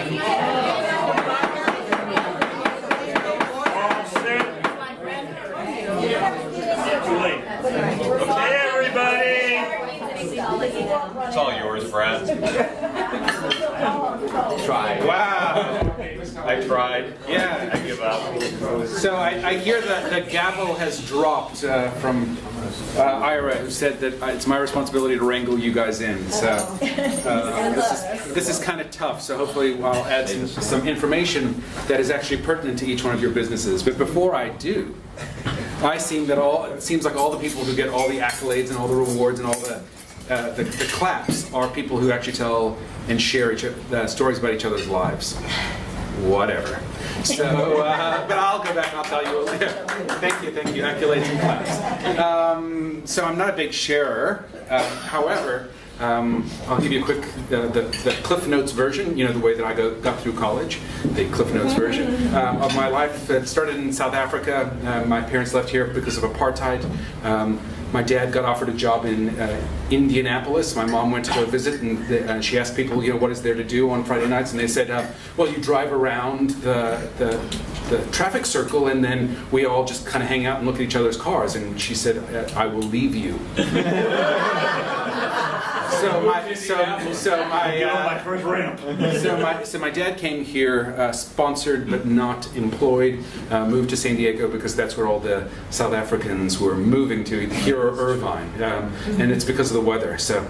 Okay, everybody. It's all yours, Brad. Try. Wow. I tried. Yeah. I give up. So I hear that the gavel has dropped from Ira, who said that it's my responsibility to wrangle you guys in. So this is kind of tough. So hopefully I'll add some information that is actually pertinent to each one of your businesses. But before I do, it seems like all the people who get all the accolades and all the rewards and all the claps are people who actually tell and share stories about each other's lives. Whatever. So, but I'll go back and I'll tell you. Thank you. Accolades and claps. So I'm not a big sharer. However, I'll give you a quick, the Cliff Notes version, the way that I got through college, the Cliff Notes version of my life. It started in South Africa. My parents left here because of apartheid. My dad got offered a job in Indianapolis. My mom went to go visit, and she asked people, what is there to do on Friday nights? And they said, well, you drive around the traffic circle, and then we all just kind of hang out and look at each other's cars. And she said, I will leave you. So my dad came here, sponsored but not employed, moved to San Diego because that's where all the South Africans were moving to, here or Irvine, and it's because of the weather. So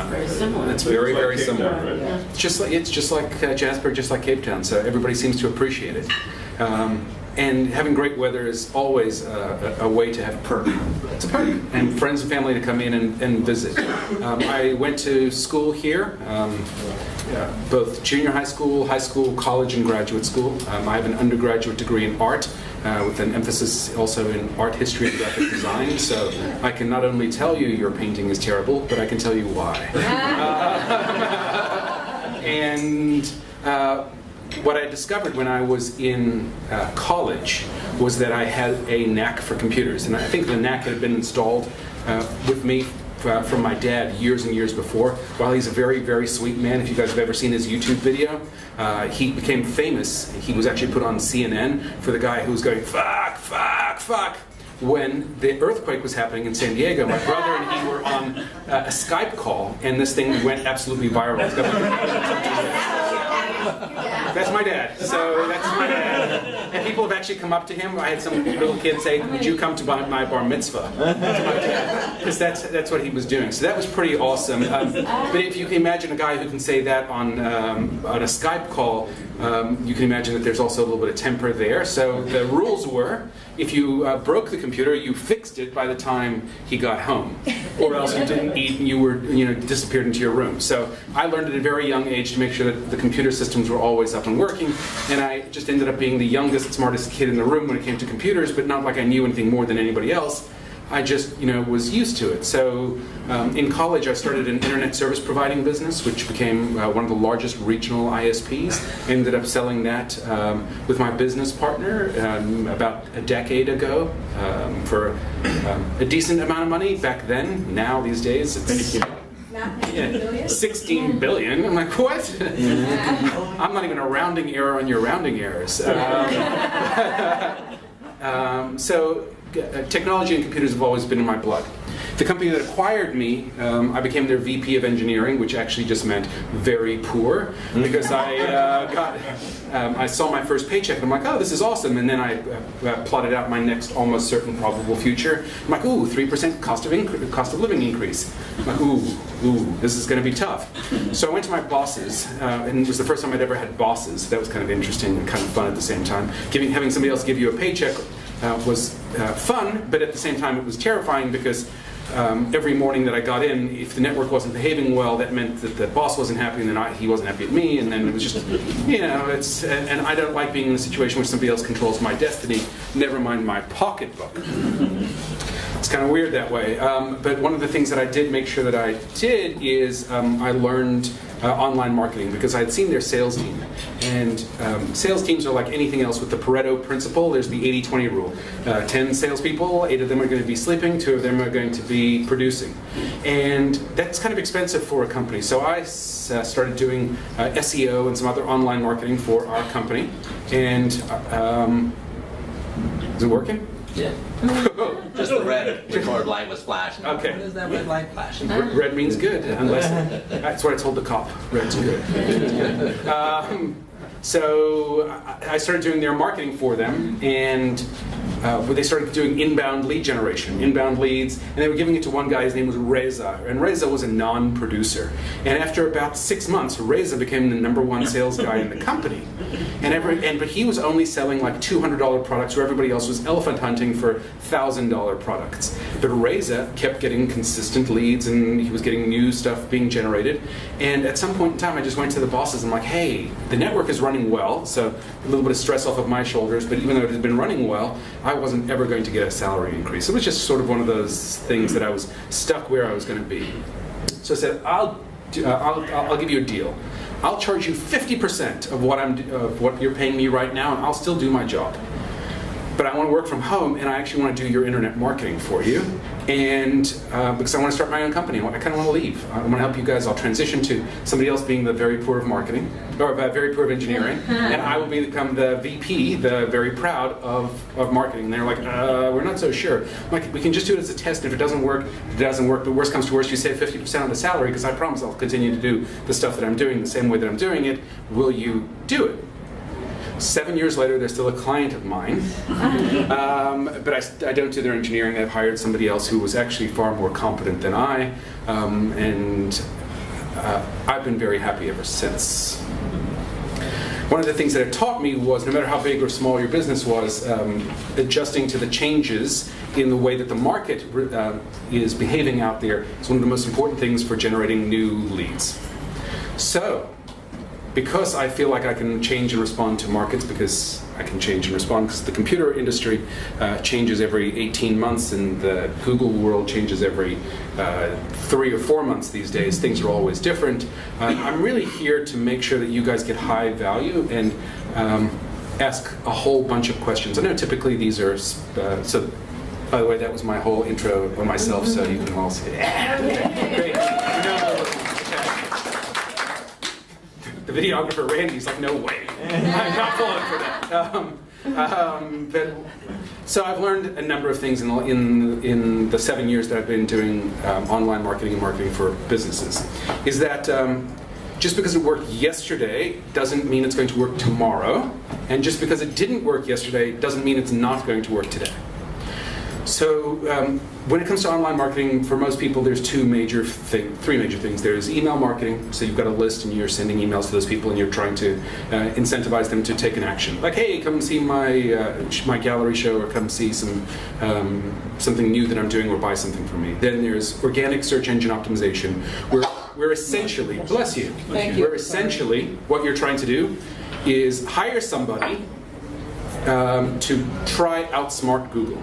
very similar. It's very, very similar. Right? Yeah. It's just like Jasper, just like Cape Town. So everybody seems to appreciate it. And having great weather is always a way to have perk. It's a perk. And friends and family to come in and visit. I went to school here, both junior high school, college, and graduate school. I have an undergraduate degree in art with an emphasis also in art history and graphic design. So I can not only tell you your painting is terrible, but I can tell you why. What I discovered when I was in college was that I had a knack for computers. And I think the knack had been installed with me from my dad years and years before. While he's a very, very sweet man, if you guys have ever seen his YouTube video, he became famous. He was actually put on CNN for the guy who was going, fuck, fuck, fuck. When the earthquake was happening in San Diego, my brother and he were on a Skype call, and this thing went absolutely viral. That's my dad. So that's my dad. And people have actually come up to him. I had some little kid say, "Would you come to my bar mitzvah?" Because that's what he was doing. So that was pretty awesome. But if you can imagine a guy who can say that on a Skype call, you can imagine that there's also a little bit of temper there. So the rules were, if you broke the computer, you fixed it by the time he got home, or else you didn't eat and you were disappeared into your room. So I learned at a very young age to make sure that the computer systems were always up and working, and I just ended up being the youngest, smartest kid in the room when it came to computers, but not like I knew anything more than anybody else. I just, was used to it. So in college, I started an internet service providing business, which became one of the largest regional ISPs. I ended up selling that with my business partner about a decade ago for a decent amount of money back then. Now, these days, it's 16 billion. I'm like, what? I'm not even a rounding error on your rounding errors. So technology and computers have always been in my blood. The company that acquired me, I became their VP of engineering, which actually just meant very poor, because I saw my first paycheck and I'm like, oh, this is awesome. And then I plotted out my next almost certain probable future. I'm like, ooh, 3% cost of living increase. I'm like, ooh, this is going to be tough. So I went to my bosses, and it was the first time I'd ever had bosses. That was kind of interesting and kind of fun at the same time. Having somebody else give you a paycheck was fun, but at the same time it was terrifying, because every morning that I got in, if the network wasn't behaving well, that meant that the boss wasn't happy, and then he wasn't happy at me, and then it was just, and I don't like being in a situation where somebody else controls my destiny, never mind my pocketbook. It's kind of weird that way. But one of the things that I did make sure that I did is I learned online marketing because I had seen their sales team. And sales teams are like anything else with the Pareto principle. There's the 80-20 rule. 10 salespeople, 8 of them are going to be sleeping, 2 of them are going to be producing. And that's kind of expensive for a company. So I started doing SEO and some other online marketing for our company. And is it working? Yeah. Just the red record light was flashing. Okay. What is that red light flashing? Red means good, unless that's what I told the cop. Red's good. So I started doing their marketing for them, and they started doing inbound lead generation, inbound leads, and they were giving it to one guy. His name was Reza, and Reza was a non-producer. And after about 6 months, Reza became the #1 sales guy in the company. But he was only selling like $200 products, where everybody else was elephant hunting for $1,000 products. But Reza kept getting consistent leads, and he was getting new stuff being generated. And at some point in time, I just went to the bosses. I'm like, hey, the network is running well, so a little bit of stress off of my shoulders. But even though it had been running well, I wasn't ever going to get a salary increase. It was just sort of one of those things that I was stuck where I was going to be. So I said, I'll give you a deal. I'll charge you 50% of what you're paying me right now, and I'll still do my job. But I want to work from home, and I actually want to do your internet marketing for you. And because I want to start my own company, I kind of want to leave. I want to help you guys. I'll transition to somebody else being the very poor of marketing, or very poor of engineering, and I will become the VP, the very proud of marketing. And they're like, we're not so sure. I'm like, we can just do it as a test. If it doesn't work, it doesn't work. But worst comes to worst, you save 50% on the salary, because I promise I'll continue to do the stuff that I'm doing the same way that I'm doing it. Will you do it? 7 years later, they're still a client of mine, but I don't do their engineering. I've hired somebody else who was actually far more competent than I, and I've been very happy ever since. One of the things that it taught me was, no matter how big or small your business was, adjusting to the changes in the way that the market is behaving out there is one of the most important things for generating new leads. So, because I feel like I can change and respond to markets, because I can change and respond because the computer industry changes every 18 months, and the Google world changes every 3 or 4 months these days. Things are always different. I'm really here to make sure that you guys get high value and ask a whole bunch of questions. I know typically these are, so by the way, that was my whole intro on myself, so you can all see it. Great. The videographer Randy's like, no way, I'm not falling for that. So I've learned a number of things in the 7 years that I've been doing online marketing and marketing for businesses. Is that just because it worked yesterday doesn't mean it's going to work tomorrow, and just because it didn't work yesterday doesn't mean it's not going to work today. So when it comes to online marketing, for most people, there's three major things. There's email marketing, so you've got a list and you're sending emails to those people and you're trying to incentivize them to take an action. Like, hey, come see my gallery show, or come see something new that I'm doing, or buy something from me. Then there's organic search engine optimization, where we're essentially, bless you, we're essentially, what you're trying to do is hire somebody to try outsmart Google.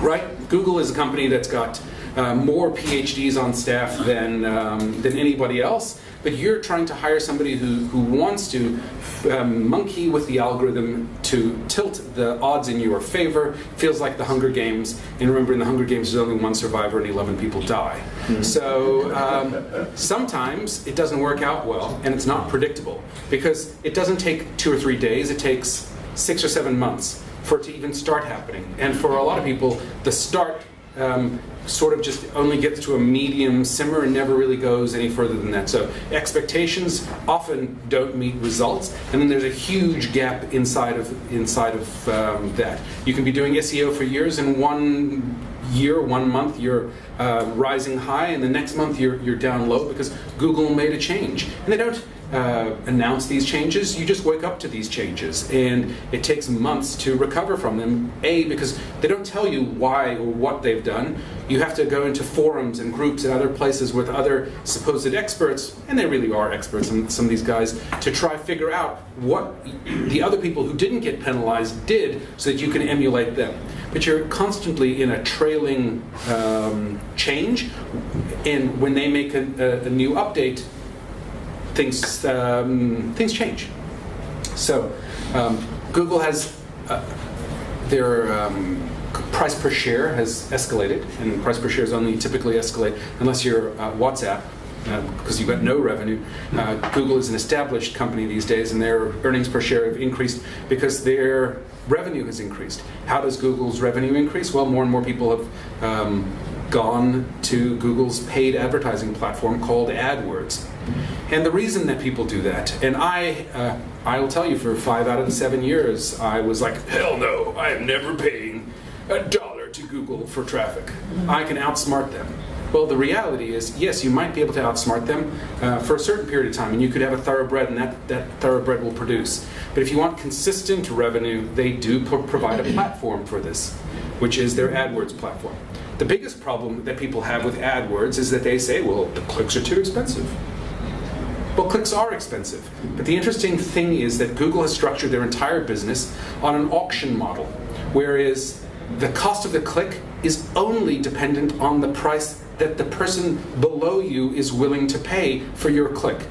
Right? Google is a company that's got more PhDs on staff than anybody else, but you're trying to hire somebody who wants to monkey with the algorithm to tilt the odds in your favor. Feels like the Hunger Games, and remember, in the Hunger Games there's only one survivor and 11 people die. Mm-hmm. So sometimes it doesn't work out well, and it's not predictable, because it doesn't take 2 or 3 days, it takes 6 or 7 months for it to even start happening. And for a lot of people, the start sort of just only gets to a medium simmer and never really goes any further than that. So expectations often don't meet results, and then there's a huge gap inside of that. You can be doing SEO for years, and 1 year, 1 month, you're rising high, and the next month you're down low because Google made a change. And they don't announce these changes, you just wake up to these changes, and it takes months to recover from them. Because they don't tell you why or what they've done. You have to go into forums and groups and other places with other supposed experts, and they really are experts, some of these guys, to try figure out what the other people who didn't get penalized did, so that you can emulate them. But you're constantly in a trailing change, and when they make a new update, things change. So Google has their price per share has escalated, and price per shares only typically escalate unless you're WhatsApp, because you've got no revenue. Google is an established company these days, and their earnings per share have increased because their revenue has increased. How does Google's revenue increase? Well, more and more people have gone to Google's paid advertising platform called AdWords. And the reason that people do that, and I'll tell you, for 5 out of the 7 years, I was like, hell no, I am never paying $1 to Google for traffic. I can outsmart them. Well, the reality is, yes, you might be able to outsmart them for a certain period of time, and you could have a thoroughbred, and that thoroughbred will produce. But if you want consistent revenue, they do provide a platform for this, which is their AdWords platform. The biggest problem that people have with AdWords is that they say, well, the clicks are too expensive. Well, clicks are expensive. But the interesting thing is that Google has structured their entire business on an auction model, whereas the cost of the click is only dependent on the price that the person below you is willing to pay for your click.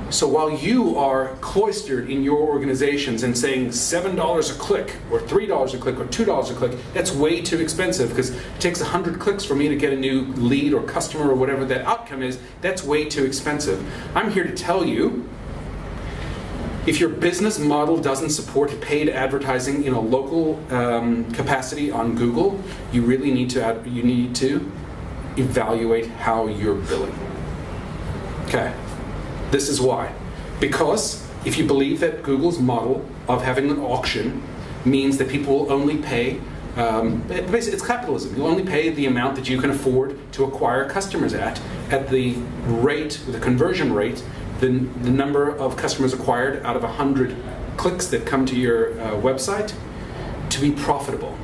So while you are cloistered in your organizations and saying $7 a click, or $3 a click, or $2 a click, that's way too expensive because it takes 100 clicks for me to get a new lead or customer or whatever that outcome is, that's way too expensive. I'm here to tell you, if your business model doesn't support paid advertising in a local capacity on Google, you really need to evaluate how you're billing. Okay. This is why. Because if you believe that Google's model of having an auction means that people will only pay, basically it's capitalism. You'll only pay the amount that you can afford to acquire customers at the rate, the conversion rate, the number of customers acquired out of 100 clicks that come to your website to be profitable.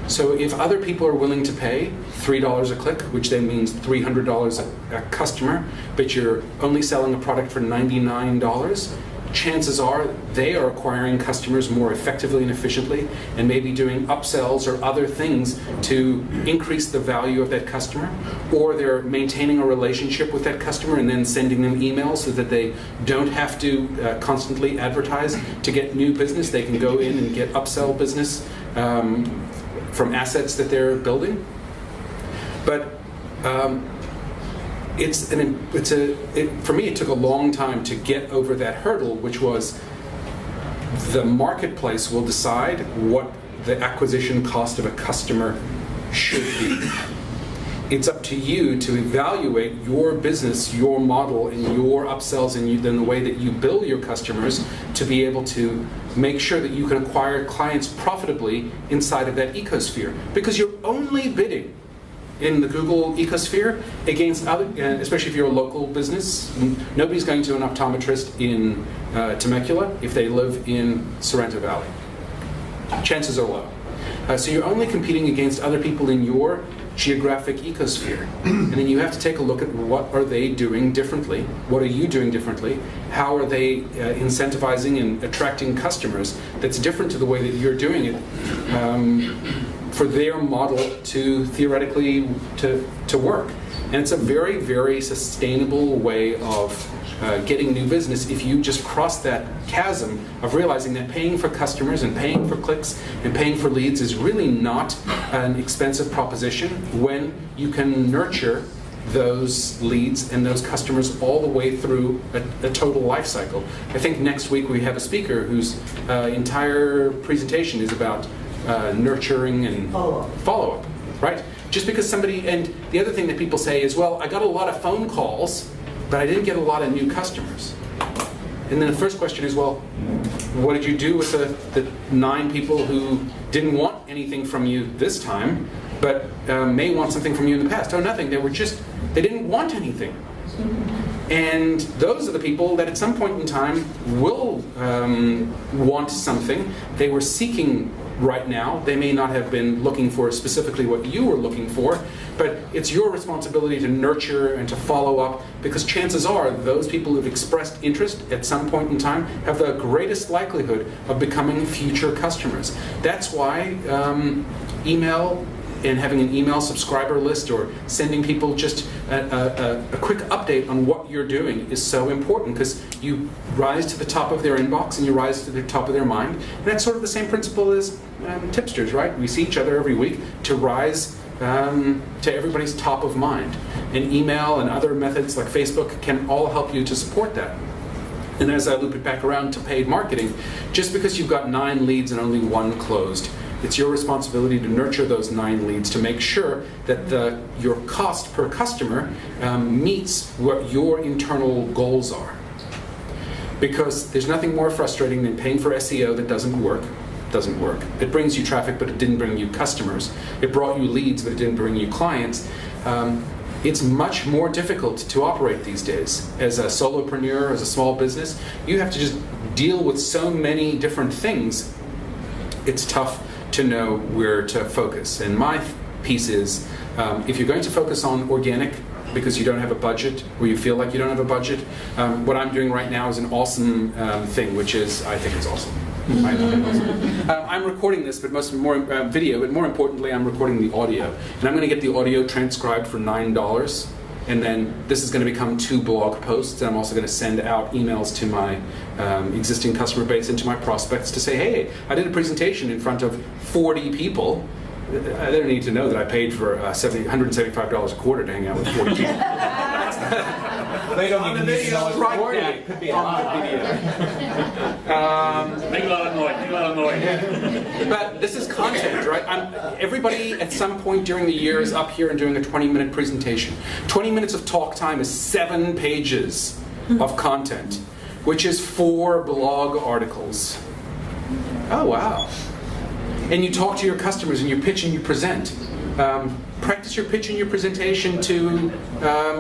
So if other people are willing to pay $3 a click, which then means $300 a customer, but you're only selling a product for $99, chances are they are acquiring customers more effectively and efficiently, and maybe doing upsells or other things to increase the value of that customer, or they're maintaining a relationship with that customer and then sending them emails so that they don't have to constantly advertise to get new business. They can go in and get upsell business from assets that they're building. But for me, it took a long time to get over that hurdle, which was the marketplace will decide what the acquisition cost of a customer should be. It's up to you to evaluate your business, your model, and your upsells, and then the way that you bill your customers to be able to make sure that you can acquire clients profitably inside of that ecosphere. Because you're only bidding in the Google ecosphere against other, especially if you're a local business. Nobody's going to an optometrist in Temecula if they live in Sorrento Valley. Chances are low. So you're only competing against other people in your geographic ecosphere. And then you have to take a look at what are they doing differently, what are you doing differently, how are they incentivizing and attracting customers that's different to the way that you're doing it, for their model to theoretically to work. And it's a very, very sustainable way of getting new business if you just cross that chasm of realizing that paying for customers and paying for clicks and paying for leads is really not an expensive proposition when you can nurture those leads and those customers all the way through a total life cycle. I think next week we have a speaker whose entire presentation is about nurturing and follow-up, right? Just because somebody, and the other thing that people say is, well, I got a lot of phone calls, but I didn't get a lot of new customers. And then the first question is, well, what did you do with the 9 people who didn't want anything from you this time, but may want something from you in the past? Oh, nothing. They didn't want anything. And those are the people that at some point in time will want something. They were seeking right now. They may not have been looking for specifically what you were looking for, but it's your responsibility to nurture and to follow up, because chances are those people who've expressed interest at some point in time have the greatest likelihood of becoming future customers. That's why email and having an email subscriber list or sending people just a quick update on what you're doing is so important, because you rise to the top of their inbox and you rise to the top of their mind. And that's sort of the same principle as tipsters, right? We see each other every week to rise to everybody's top of mind. And email and other methods like Facebook can all help you to support that. And as I loop it back around to paid marketing, just because you've got 9 leads and only 1 closed, it's your responsibility to nurture those 9 leads to make sure that your cost per customer meets what your internal goals are. Because there's nothing more frustrating than paying for SEO that doesn't work. It brings you traffic, but it didn't bring you customers. It brought you leads, but it didn't bring you clients. It's much more difficult to operate these days. As a solopreneur, as a small business, you have to just deal with so many different things. It's tough to know where to focus. And my piece is, if you're going to focus on organic because you don't have a budget, or you feel like you don't have a budget, what I'm doing right now is an awesome thing, which is, I think it's awesome. I'm recording this, but more video, but more importantly, I'm recording the audio. And I'm going to get the audio transcribed for $9. And then this is going to become 2 blog posts. And I'm also going to send out emails to my existing customer base and to my prospects to say, hey, I did a presentation in front of 40 people. They don't need to know that I paid for $175 a quarter to hang out with 40 people. They don't even need to know it's recorded. It could be on the video. Make a lot of noise. But this is content, right? Everybody at some point during the year is up here and doing a 20-minute presentation. 20 minutes of talk time is 7 pages of content, which is 4 blog articles. Oh, wow. And you talk to your customers and you pitch and you present. Practice your pitch and your presentation to,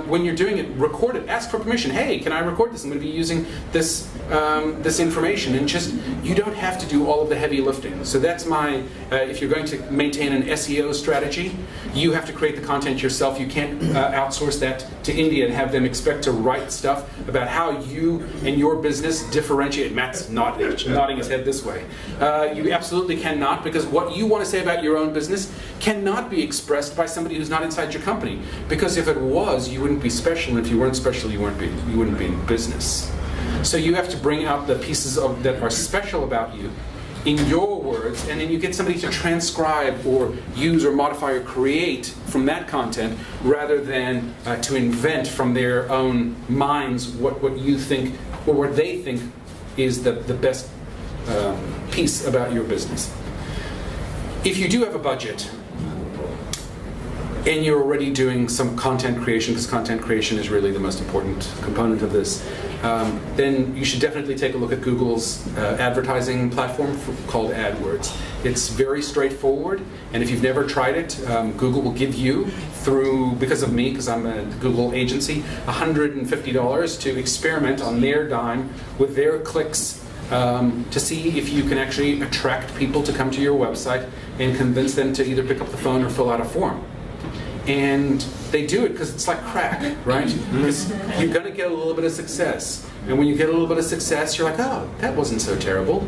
when you're doing it, record it. Ask for permission. Hey, can I record this? I'm going to be using this information. And just, you don't have to do all of the heavy lifting. So that's my, if you're going to maintain an SEO strategy, you have to create the content yourself. You can't outsource that to India and have them expect to write stuff about how you and your business differentiate. Matt's nodding his head this way. You absolutely cannot, because what you want to say about your own business cannot be expressed by somebody who's not inside your company. Because if it was, you wouldn't be special, and if you weren't special, you wouldn't be in business. So you have to bring out the pieces that are special about you in your words, and then you get somebody to transcribe or use or modify or create from that content, rather than to invent from their own minds what you think or what they think is the best piece about your business. If you do have a budget, and you're already doing some content creation, because content creation is really the most important component of this, then you should definitely take a look at Google's advertising platform called AdWords. It's very straightforward, and if you've never tried it, Google will give you, because of me, because I'm a Google agency, $150 to experiment on their dime with their clicks, to see if you can actually attract people to come to your website and convince them to either pick up the phone or fill out a form. And they do it because it's like crack, right? Because you're going to get a little bit of success. And when you get a little bit of success, you're like, oh, that wasn't so terrible.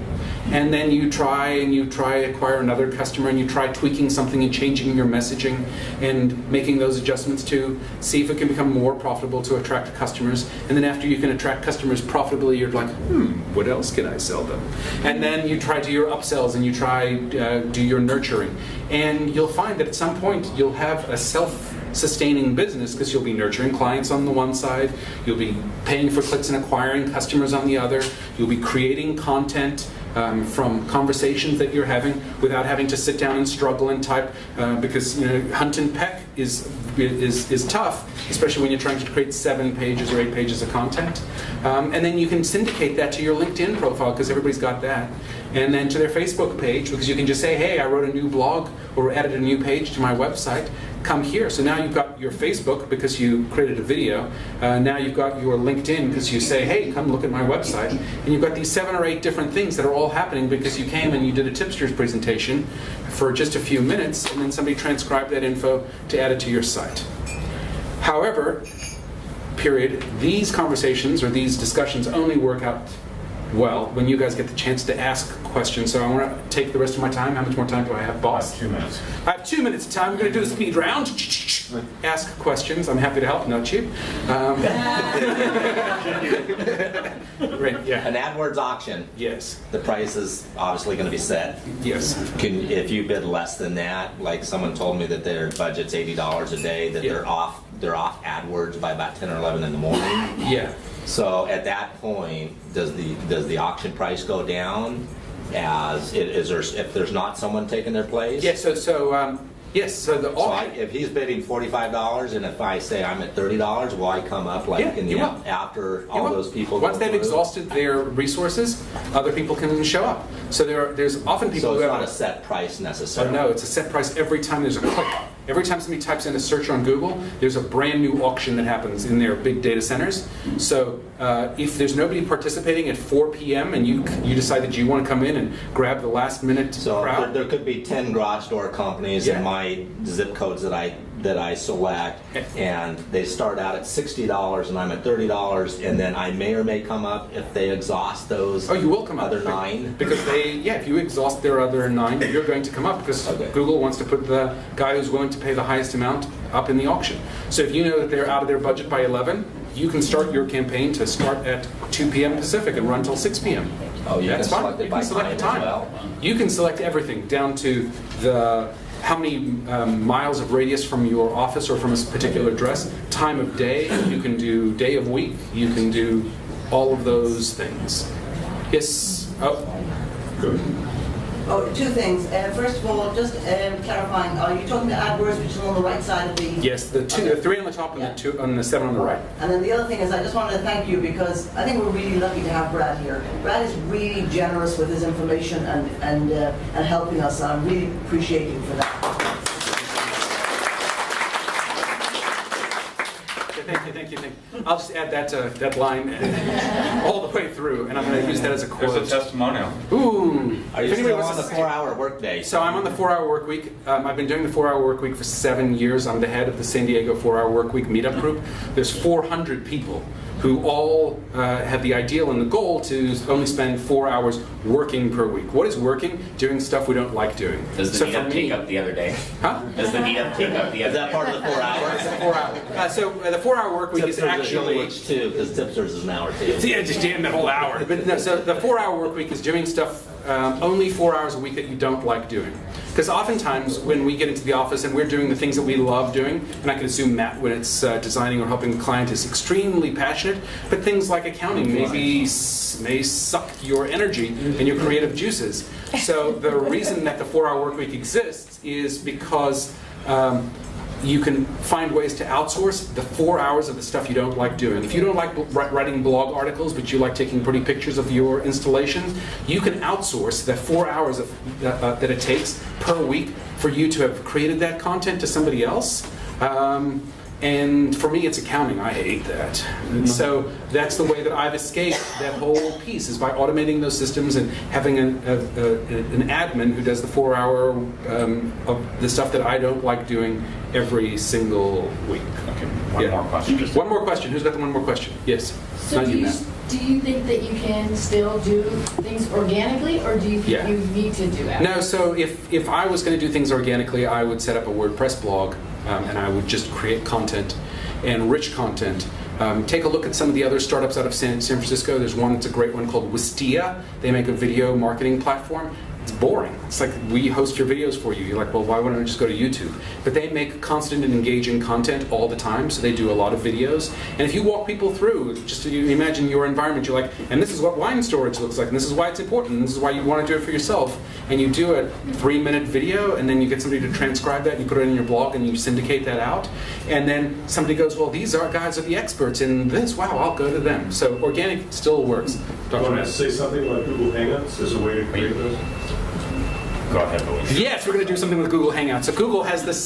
And then you try acquire another customer, and you try tweaking something and changing your messaging and making those adjustments to see if it can become more profitable to attract customers. And then after you can attract customers profitably, you're like, what else can I sell them? And then you try to do your upsells, and you try do your nurturing. And you'll find that at some point you'll have a self-sustaining business, because you'll be nurturing clients on the one side, you'll be paying for clicks and acquiring customers on the other, you'll be creating content from conversations that you're having without having to sit down and struggle and type, because hunt and peck is tough, especially when you're trying to create 7 pages or 8 pages of content. And then you can syndicate that to your LinkedIn profile, because everybody's got that, and then to their Facebook page, because you can just say, hey, I wrote a new blog or added a new page to my website, come here. So now you've got your Facebook because you created a video. Now you've got your LinkedIn because you say, hey, come look at my website. And you've got these 7 or 8 different things that are all happening because you came and you did a Tipsters presentation for just a few minutes, and then somebody transcribed that info to add it to your site. However, these conversations or these discussions only work out well, when you guys get the chance to ask questions. So I want to take the rest of my time. How much more time do I have, boss? 2 minutes. I have 2 minutes of time. We're going to do the speed round. Ask questions. I'm happy to help. Not cheap. Right, yeah. An AdWords auction, Yes. the price is obviously going to be set. Yes. If you bid less than that, like someone told me that their budget's $80 a day, that Yeah. they're off AdWords by about 10 or 11 in the morning. Yeah. So at that point, does the auction price go down? If there's not someone taking their place? Yeah. Yes. So the So auction. if he's bidding $45, and if I say I'm at $30, will I come up like Yeah, you will. after You all will. those people? Once go they've through? exhausted their resources, other people can show up. So there's often people So who it's have not a set price Oh, necessarily. no, it's a set price every time there's a click. Every time somebody types in a search on Google, there's a brand new auction that happens in their big data centers. So if there's nobody participating at 4 p.m. and you decide that you want to come in and grab the last minute So crowd, there could be 10 garage door companies Yeah. in my zip codes that I select, and they start out at $60 and I'm at $30, and then I may or may come up if they exhaust those oh, you will come up. other 9. Because if you exhaust their other 9, you're going to come up because Okay. Google wants to put the guy who's willing to pay the highest amount up in the auction. So if you know that they're out of their budget by 11, you can start your campaign to start at 2 p.m. Pacific and run till 6 p.m. Oh, you That's can fine. select it You by can select the time time. as well? You can select everything down to how many miles of radius from your office or from a particular address, time of day. You can do day of week. You can do all of those things. Yes. Oh. Oh, 2 things. First of all, just clarifying, are you talking to AdWords, which is on the right side of the... Yes, the 3 on the top and Yeah. the 2 on the 7 on the right. And then the other thing is, I just wanted to thank you because I think we're really lucky to have Brad here. Brad is really generous with his information and helping us, and I'm really appreciative for that. Thank you. I'll just add that line all the way through, and I'm going to use that as a There's quote. a testimonial. Ooh. Are you If anybody still wants on the to- 4-hour workday? So I'm on the 4-hour work week. I've been doing the 4-hour work week for 7 years. I'm the head of the San Diego 4-hour work week meetup group. There's 400 people who all have the ideal and the goal to only spend 4 hours working per week. What is working? Doing stuff we don't like doing. Does the So for meetup me- take up the other day? Huh? Does the meetup take up the Is other that day? part of the 4 hours? 4 hours. So the 4-hour work week is Tipsters actually... which too, because Tipsters is an hour too. Yeah, just jam that whole hour. But no, so the 4-hour work week is doing stuff only 4 hours a week that you don't like doing. Because oftentimes when we get into the office and we're doing the things that we love doing, and I can assume Matt, when it's designing or helping a client, is extremely passionate, but things like accounting may suck your energy and your creative juices. So the reason that the 4-hour work week exists is because you can find ways to outsource the 4 hours of the stuff you don't like doing. If you don't like writing blog articles, but you like taking pretty pictures of your installation, you can outsource the 4 hours that it takes per week for you to have created that content to somebody else. And for me, it's accounting. I hate that. And so that's the way that I've escaped that whole piece, is by automating those systems and having an admin who does the 4 hour of the stuff that I don't like doing every single week. Okay, one more question. One more question. Who's got the one more question? Yes. So Not do you, you, Matt. do you think that you can still do things organically, or do you think Yeah. you need to do that? No, so if I was going to do things organically, I would set up a WordPress blog, and I would just create content, and rich content. Take a look at some of the other startups out of San Francisco. There's one that's a great one called Wistia. They make a video marketing platform. It's boring. It's like, we host your videos for you. You're like, well, why wouldn't I just go to YouTube? But they make constant and engaging content all the time, so they do a lot of videos. And if you walk people through, just to imagine your environment, you're like, and this is what wine storage looks like, and this is why it's important, and this is why you want to do it for yourself. And you do a 3-minute video, and then you get somebody to transcribe that, and you put it in your blog, and you syndicate that out. And then somebody goes, well, these guys are the experts in this. Wow, I'll go to them. So organic still works. Do you Dr. want to Matt. say something about Google Hangouts as a way to create those? Go ahead, Louise. Yes, we're going to do something with Google Hangouts. So Google has this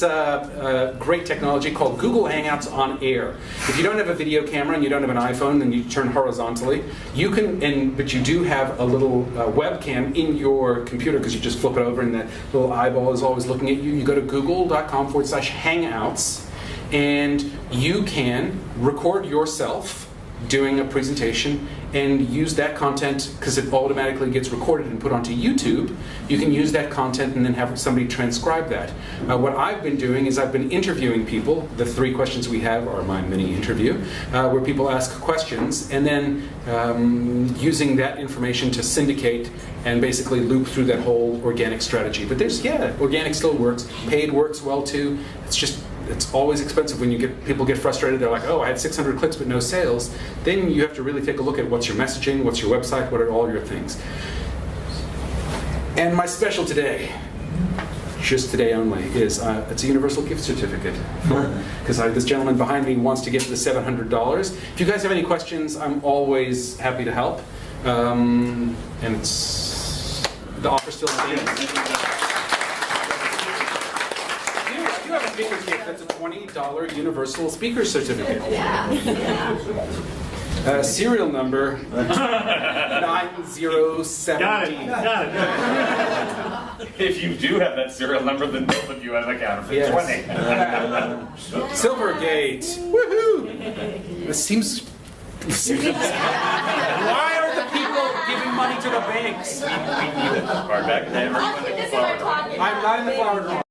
great technology called Google Hangouts on Air. If you don't have a video camera and you don't have an iPhone and you turn horizontally, you can, but you do have a little webcam in your computer because you just flip it over and that little eyeball is always looking at you. You go to google.com/hangouts and you can record yourself doing a presentation and use that content, because it automatically gets recorded and put onto YouTube. You can use that content and then have somebody transcribe that. What I've been doing is I've been interviewing people. The 3 questions we have are my mini interview, where people ask questions, and then using that information to syndicate and basically loop through that whole organic strategy. But organic still works. Paid works well too. It's always expensive when people get frustrated. They're like, oh, I had 600 clicks but no sales. Then you have to really take a look at what's your messaging, what's your website, what are all your things. And my special today, just today only, is it's a universal gift certificate. Because this gentleman behind me wants to give the $700. If you guys have any questions, I'm always happy to help. And the offer still stands. I do have a speaker kit that's a $20 universal speaker certificate. Serial number 9017. Got it. If you do have that serial number, then both of you have a counterfeit Yes. 20. Silvergate. Woohoo! This seems. Why are the people giving money to the banks? We need it. Card back. Never put it in the flower drum. I'm not in the flower drum.